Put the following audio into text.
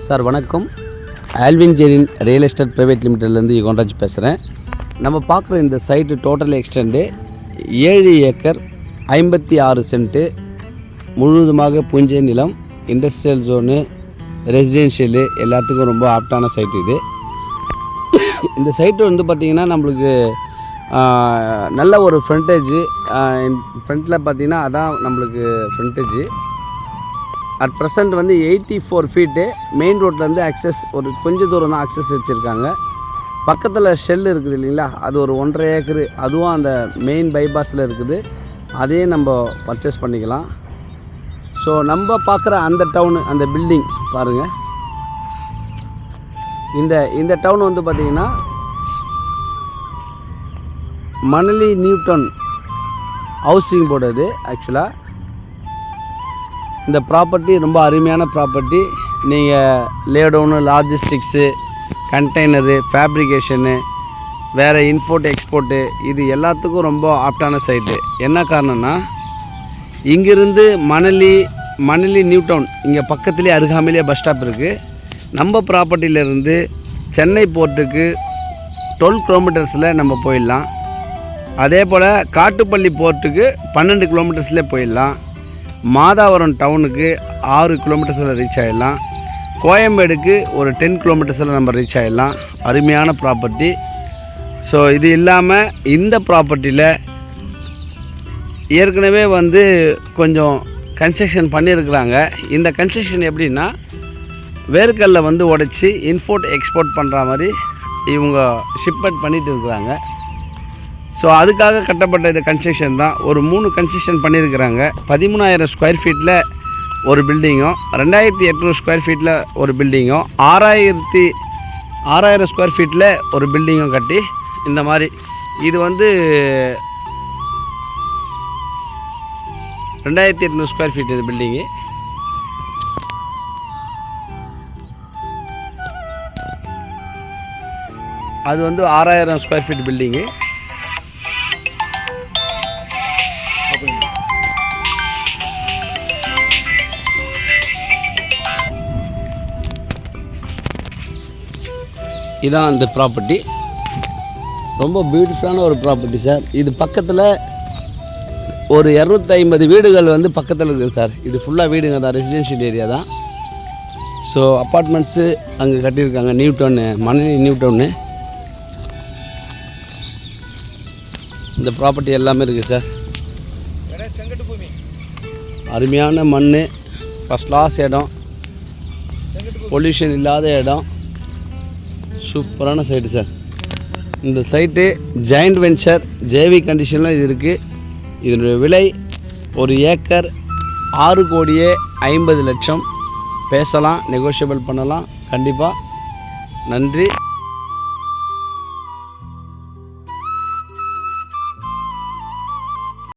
Sir வணக்கம். Alvin Jerin real estate private லிமிட்டட்லேருந்து யுகன்ராஜ் பேசுகிறேன். நம்ம பார்க்குற இந்த site total extent 7 acre 56 cent முழுவதுமாக பூஞ்சை நிலம், இண்டஸ்ட்ரியல் ஜோனு, ரெசிடென்ஷியலு எல்லாத்துக்கும் ரொம்ப ஆப்டான சைட்டு இது. இந்த சைட்டு வந்து பார்த்திங்கன்னா நம்மளுக்கு நல்ல ஒரு ஃப்ரண்டேஜு, ஃப்ரண்ட்டில் பார்த்திங்கன்னா அதான் நம்மளுக்கு ஃப்ரண்டேஜு. அட் ப்ரெசண்ட் வந்து 84 ஃபீட்டு மெயின் ரோட்லேருந்து அக்சஸ் ஒரு கொஞ்சம் தூரம் தான் அக்சஸ் வச்சுருக்காங்க. பக்கத்தில் ஷெல் இருக்குது இல்லைங்களா, அது ஒரு 1.5 ஏக்கரு, அதுவும் அந்த மெயின் பைபாஸில் இருக்குது. அதே நம்ம பர்ச்சேஸ் பண்ணிக்கலாம். ஸோ நம்ம பார்க்குற அந்த டவுனு, அந்த பில்டிங் பாருங்கள். இந்த டவுன் வந்து பார்த்திங்கன்னா மணலி நியூட்டன் ஹவுசிங் போர்டு. அது ஆக்சுவலாக இந்த ப்ராப்பர்ட்டி ரொம்ப அருமையான ப்ராப்பர்ட்டி. நீங்கள் லேடவுனு, லாஜிஸ்டிக்ஸு, கண்டெய்னரு, ஃபேப்ரிகேஷனு, வேறு இம்போர்ட் எக்ஸ்போர்ட்டு, இது எல்லாத்துக்கும் ரொம்ப ஆப்டான சைட்டு. என்ன காரணம்னா, இங்கேருந்து மணலி நியூடவுன் இங்கே பக்கத்துலேயே அருகாமையிலே பஸ் ஸ்டாப் இருக்குது. நம்ம ப்ராப்பர்ட்டியிலேருந்து சென்னை போர்ட்டுக்கு 12 கிலோமீட்டர்ஸில் நம்ம போயிடலாம். அதே போல் காட்டுப்பள்ளி போர்ட்டுக்கு 12 கிலோமீட்டர்ஸ்லேயே போயிடலாம். மாதாவரம் டவுனுக்கு 6 கிலோமீட்டர்ஸில் ரீச் ஆகிடலாம். கோயம்பேடுக்கு ஒரு 10 கிலோமீட்டர்ஸில் நம்ம ரீச் ஆகிடலாம். அருமையான ப்ராப்பர்ட்டி. ஸோ இது இல்லாமல் இந்த ப்ராப்பர்ட்டியில் ஏற்கனவே வந்து கொஞ்சம் கன்ஸ்ட்ரக்ஷன் பண்ணியிருக்கிறாங்க. இந்த கன்ஸ்ட்ரக்ஷன் எப்படின்னா, வேர்க்கல்ல வந்து உடைச்சி இம்போர்ட் எக்ஸ்போர்ட் பண்ணுற மாதிரி இவங்க ஷிப்மெண்ட் பண்ணிகிட்டு இருக்கிறாங்க. ஸோ அதுக்காக கட்டப்பட்ட இந்த கன்ஸ்ட்ரக்ஷன் தான். ஒரு 3 கன்ஸ்ட்ரக்ஷன் பண்ணியிருக்கிறாங்க. 13,000 ஸ்கொயர் ஃபீட்டில் ஒரு பில்டிங்கும், 2,800 ஸ்கொயர் ஃபீட்டில் ஒரு பில்டிங்கும், 6,000 ஸ்கொயர் ஃபீட்டில் ஒரு பில்டிங்கும் கட்டி இந்த மாதிரி. இது வந்து 2,800 ஸ்கொயர் ஃபீட் இது பில்டிங்கு. அது வந்து 6,000 ஸ்கொயர் ஃபீட் பில்டிங்கு. இதான் அந்த ப்ராப்பர்ட்டி. ரொம்ப பியூட்டிஃபுல்லான ஒரு ப்ராப்பர்ட்டி சார். இது பக்கத்தில் ஒரு 250 வீடுகள் வந்து பக்கத்தில் இருக்குது சார். இது ஃபுல்லாக வீடுங்க தான், ரெசிடென்ஷியல் ஏரியா தான். ஸோ அப்பார்ட்மெண்ட்ஸு அங்கே கட்டியிருக்காங்க. நியூடவுனு, மணலி நியூடவுனு. இந்த ப்ராப்பர்ட்டி எல்லாமே இருக்குது சார். அருமையான மண், ஃபஸ்ட் கிளாஸ் இடம், பொல்யூஷன் இல்லாத இடம், சூப்பரான சைட்டு சார். இந்த சைட்டு ஜாயிண்ட் வெஞ்சர் ஜேவி கண்டிஷனில் இது இருக்குது. இதனுடைய விலை 1 ஏக்கர் 6,50,00,000 பேசலாம், நெகோஷியபிள் பண்ணலாம் கண்டிப்பாக. நன்றி.